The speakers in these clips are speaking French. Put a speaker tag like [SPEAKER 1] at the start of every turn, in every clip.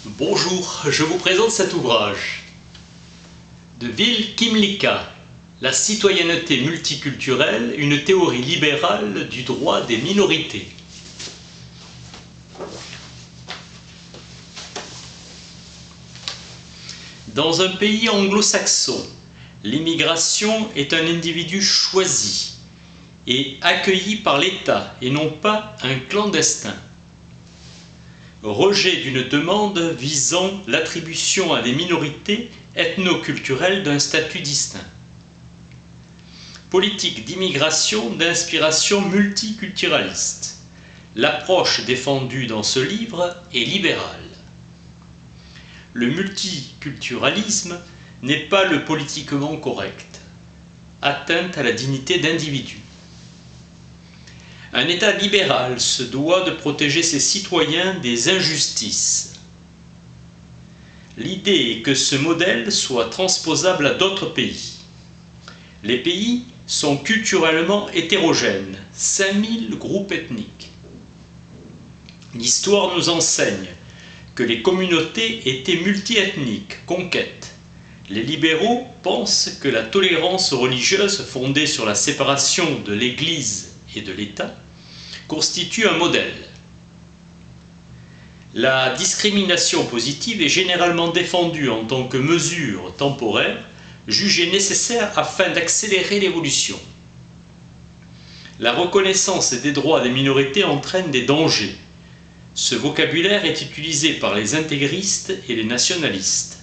[SPEAKER 1] Bonjour, je vous présente cet ouvrage de Vil Kymlicka, La citoyenneté multiculturelle, une théorie libérale du droit des minorités. Dans un pays anglo-saxon, l'immigration est un individu choisi et accueilli par l'État et non pas un clandestin. Rejet d'une demande visant l'attribution à des minorités ethno-culturelles d'un statut distinct. Politique d'immigration d'inspiration multiculturaliste. L'approche défendue dans ce livre est libérale. Le multiculturalisme n'est pas le politiquement correct, atteinte à la dignité d'individu. Un État libéral se doit de protéger ses citoyens des injustices. L'idée est que ce modèle soit transposable à d'autres pays. Les pays sont culturellement hétérogènes, 5000 groupes ethniques. L'histoire nous enseigne que les communautés étaient multiethniques, conquêtes. Les libéraux pensent que la tolérance religieuse fondée sur la séparation de l'Église et de l'État constitue un modèle. La discrimination positive est généralement défendue en tant que mesure temporaire, jugée nécessaire afin d'accélérer l'évolution. La reconnaissance des droits des minorités entraîne des dangers. Ce vocabulaire est utilisé par les intégristes et les nationalistes.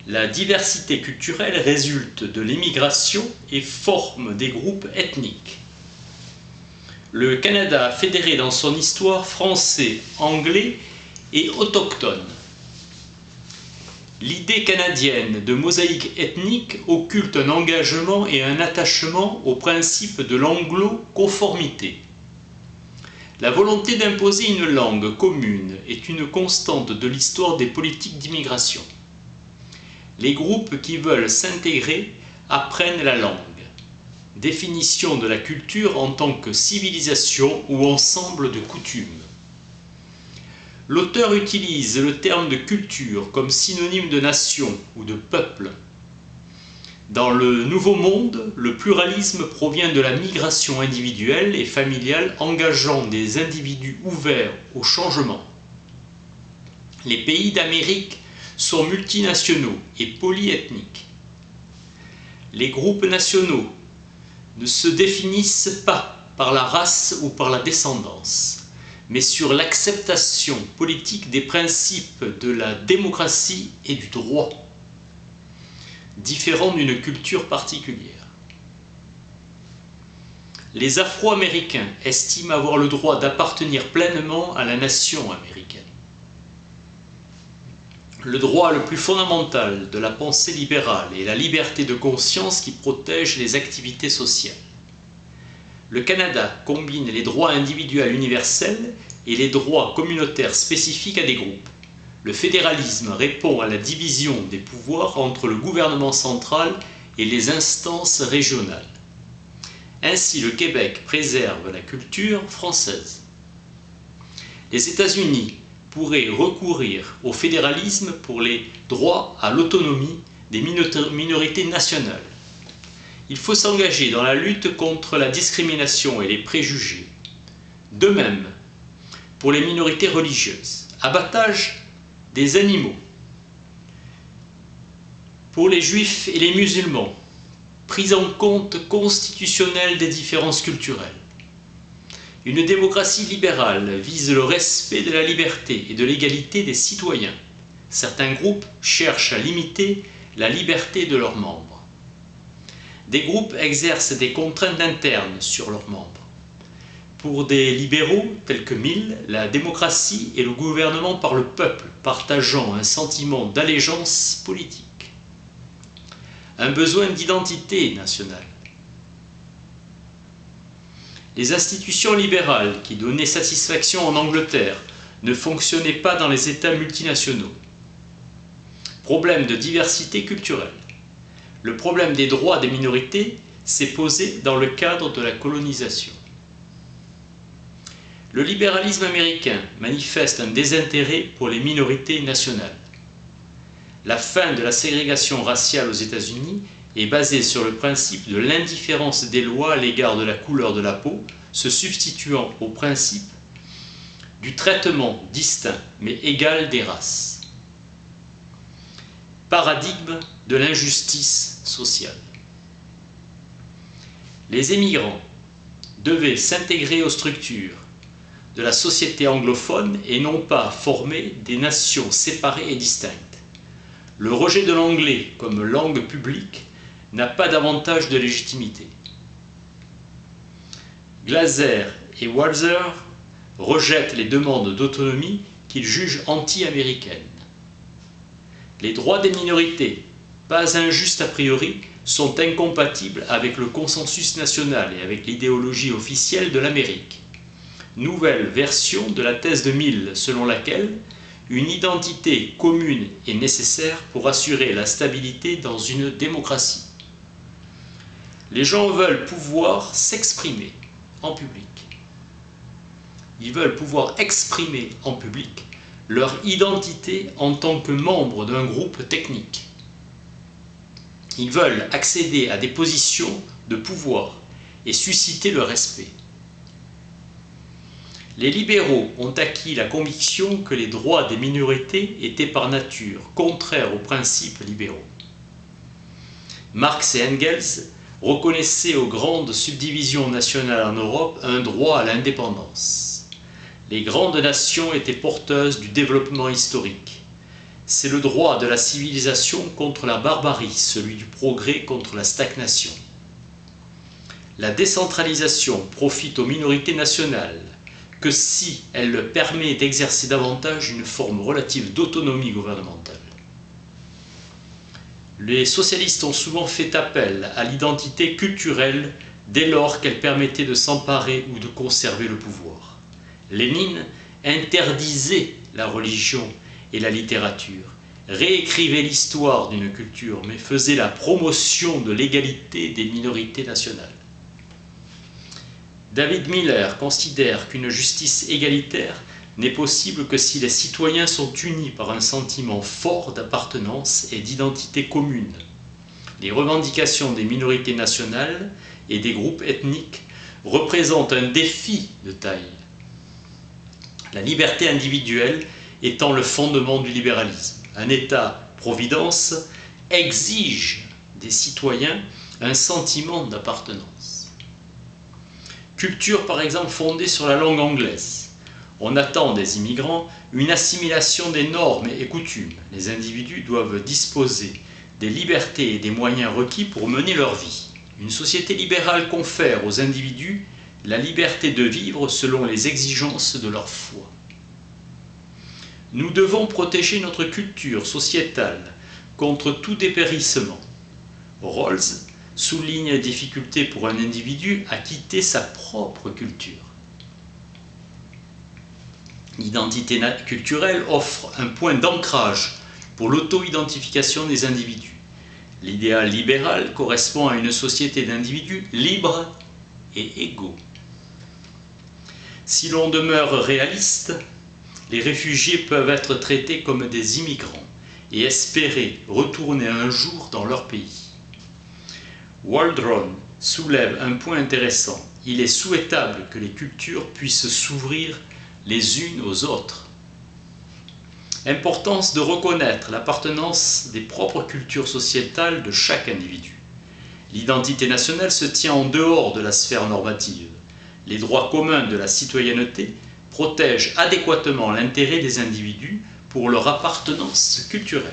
[SPEAKER 1] La diversité culturelle résulte de l'immigration et forme des groupes ethniques. Le Canada a fédéré dans son histoire français, anglais et autochtone. L'idée canadienne de mosaïque ethnique occulte un engagement et un attachement au principe de l'anglo-conformité. La volonté d'imposer une langue commune est une constante de l'histoire des politiques d'immigration. Les groupes qui veulent s'intégrer apprennent la langue. Définition de la culture en tant que civilisation ou ensemble de coutumes. L'auteur utilise le terme de culture comme synonyme de nation ou de peuple. Dans le Nouveau Monde, le pluralisme provient de la migration individuelle et familiale engageant des individus ouverts au changement. Les pays d'Amérique sont multinationaux et polyethniques. Les groupes nationaux ne se définissent pas par la race ou par la descendance, mais sur l'acceptation politique des principes de la démocratie et du droit, différents d'une culture particulière. Les Afro-Américains estiment avoir le droit d'appartenir pleinement à la nation américaine. Le droit le plus fondamental de la pensée libérale est la liberté de conscience qui protège les activités sociales. Le Canada combine les droits individuels universels et les droits communautaires spécifiques à des groupes. Le fédéralisme répond à la division des pouvoirs entre le gouvernement central et les instances régionales. Ainsi, le Québec préserve la culture française. Les États-Unis pourraient recourir au fédéralisme pour les droits à l'autonomie des minorités nationales. Il faut s'engager dans la lutte contre la discrimination et les préjugés. De même, pour les minorités religieuses, abattage des animaux. Pour les juifs et les musulmans, prise en compte constitutionnelle des différences culturelles. Une démocratie libérale vise le respect de la liberté et de l'égalité des citoyens. Certains groupes cherchent à limiter la liberté de leurs membres. Des groupes exercent des contraintes internes sur leurs membres. Pour des libéraux tels que Mill, la démocratie est le gouvernement par le peuple, partageant un sentiment d'allégeance politique. Un besoin d'identité nationale. Les institutions libérales qui donnaient satisfaction en Angleterre ne fonctionnaient pas dans les États multinationaux. Problème de diversité culturelle. Le problème des droits des minorités s'est posé dans le cadre de la colonisation. Le libéralisme américain manifeste un désintérêt pour les minorités nationales. La fin de la ségrégation raciale aux États-Unis est basée sur le principe de l'indifférence des lois à l'égard de la couleur de la peau, se substituant au principe du traitement distinct mais égal des races. Paradigme de l'injustice sociale. Les émigrants devaient s'intégrer aux structures de la société anglophone et non pas former des nations séparées et distinctes. Le rejet de l'anglais comme langue publique n'a pas davantage de légitimité. Glaser et Walzer rejettent les demandes d'autonomie qu'ils jugent anti-américaines. Les droits des minorités, pas injustes a priori, sont incompatibles avec le consensus national et avec l'idéologie officielle de l'Amérique. Nouvelle version de la thèse de Mill selon laquelle une identité commune est nécessaire pour assurer la stabilité dans une démocratie. Les gens veulent pouvoir s'exprimer en public. Ils veulent pouvoir exprimer en public leur identité en tant que membres d'un groupe technique. Ils veulent accéder à des positions de pouvoir et susciter le respect. Les libéraux ont acquis la conviction que les droits des minorités étaient par nature contraires aux principes libéraux. Marx et Engels reconnaissaient aux grandes subdivisions nationales en Europe un droit à l'indépendance. Les grandes nations étaient porteuses du développement historique. C'est le droit de la civilisation contre la barbarie, celui du progrès contre la stagnation. La décentralisation profite aux minorités nationales que si elle permet d'exercer davantage une forme relative d'autonomie gouvernementale. Les socialistes ont souvent fait appel à l'identité culturelle dès lors qu'elle permettait de s'emparer ou de conserver le pouvoir. Lénine interdisait la religion et la littérature, réécrivait l'histoire d'une culture, mais faisait la promotion de l'égalité des minorités nationales. David Miller considère qu'une justice égalitaire n'est possible que si les citoyens sont unis par un sentiment fort d'appartenance et d'identité commune. Les revendications des minorités nationales et des groupes ethniques représentent un défi de taille. La liberté individuelle étant le fondement du libéralisme. Un État-providence exige des citoyens un sentiment d'appartenance. Culture par exemple fondée sur la langue anglaise. On attend des immigrants une assimilation des normes et coutumes. Les individus doivent disposer des libertés et des moyens requis pour mener leur vie. Une société libérale confère aux individus la liberté de vivre selon les exigences de leur foi. Nous devons protéger notre culture sociétale contre tout dépérissement. Rawls souligne la difficulté pour un individu à quitter sa propre culture. L'identité culturelle offre un point d'ancrage pour l'auto-identification des individus. L'idéal libéral correspond à une société d'individus libres et égaux. Si l'on demeure réaliste, les réfugiés peuvent être traités comme des immigrants et espérer retourner un jour dans leur pays. Waldron soulève un point intéressant. Il est souhaitable que les cultures puissent s'ouvrir les unes aux autres. Importance de reconnaître l'appartenance des propres cultures sociétales de chaque individu. L'identité nationale se tient en dehors de la sphère normative. Les droits communs de la citoyenneté protègent adéquatement l'intérêt des individus pour leur appartenance culturelle.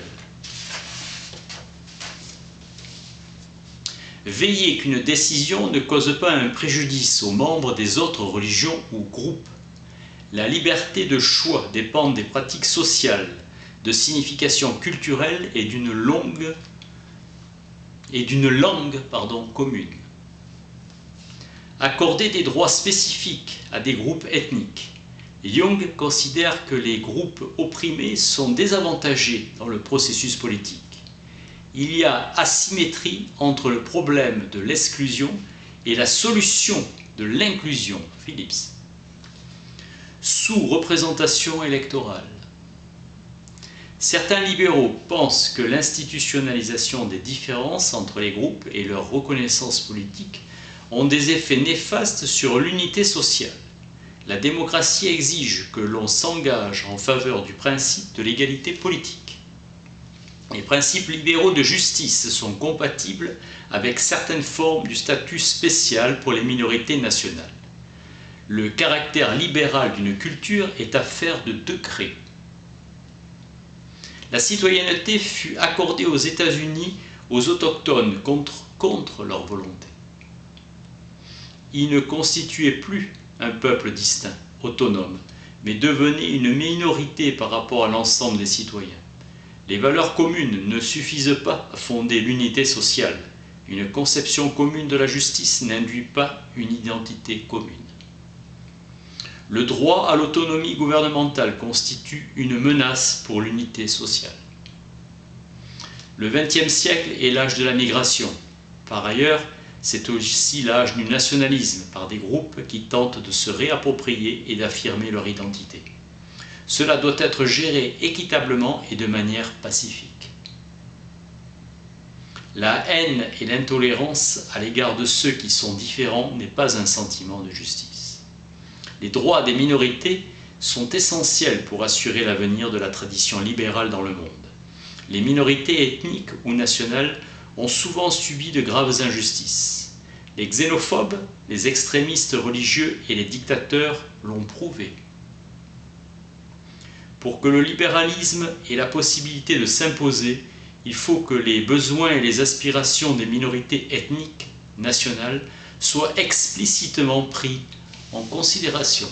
[SPEAKER 1] Veiller qu'une décision ne cause pas un préjudice aux membres des autres religions ou groupes. La liberté de choix dépend des pratiques sociales, de signification culturelle et d'une langue commune. Accorder des droits spécifiques à des groupes ethniques. Jung considère que les groupes opprimés sont désavantagés dans le processus politique. Il y a asymétrie entre le problème de l'exclusion et la solution de l'inclusion. Phillips. sous-représentation électorale. Certains libéraux pensent que l'institutionnalisation des différences entre les groupes et leur reconnaissance politique ont des effets néfastes sur l'unité sociale. La démocratie exige que l'on s'engage en faveur du principe de l'égalité politique. Les principes libéraux de justice sont compatibles avec certaines formes du statut spécial pour les minorités nationales. Le caractère libéral d'une culture est affaire de degrés. La citoyenneté fut accordée aux États-Unis aux autochtones contre leur volonté. Ils ne constituaient plus un peuple distinct, autonome, mais devenaient une minorité par rapport à l'ensemble des citoyens. Les valeurs communes ne suffisent pas à fonder l'unité sociale. Une conception commune de la justice n'induit pas une identité commune. Le droit à l'autonomie gouvernementale constitue une menace pour l'unité sociale. Le XXe siècle est l'âge de la migration. Par ailleurs, c'est aussi l'âge du nationalisme par des groupes qui tentent de se réapproprier et d'affirmer leur identité. Cela doit être géré équitablement et de manière pacifique. La haine et l'intolérance à l'égard de ceux qui sont différents n'est pas un sentiment de justice. Les droits des minorités sont essentiels pour assurer l'avenir de la tradition libérale dans le monde. Les minorités ethniques ou nationales ont souvent subi de graves injustices. Les xénophobes, les extrémistes religieux et les dictateurs l'ont prouvé. Pour que le libéralisme ait la possibilité de s'imposer, il faut que les besoins et les aspirations des minorités ethniques nationales soient explicitement pris en considération.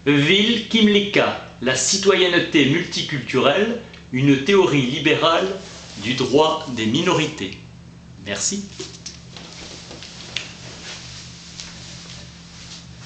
[SPEAKER 1] Vil Kymlicka, la citoyenneté multiculturelle, une théorie libérale du droit des minorités. Merci.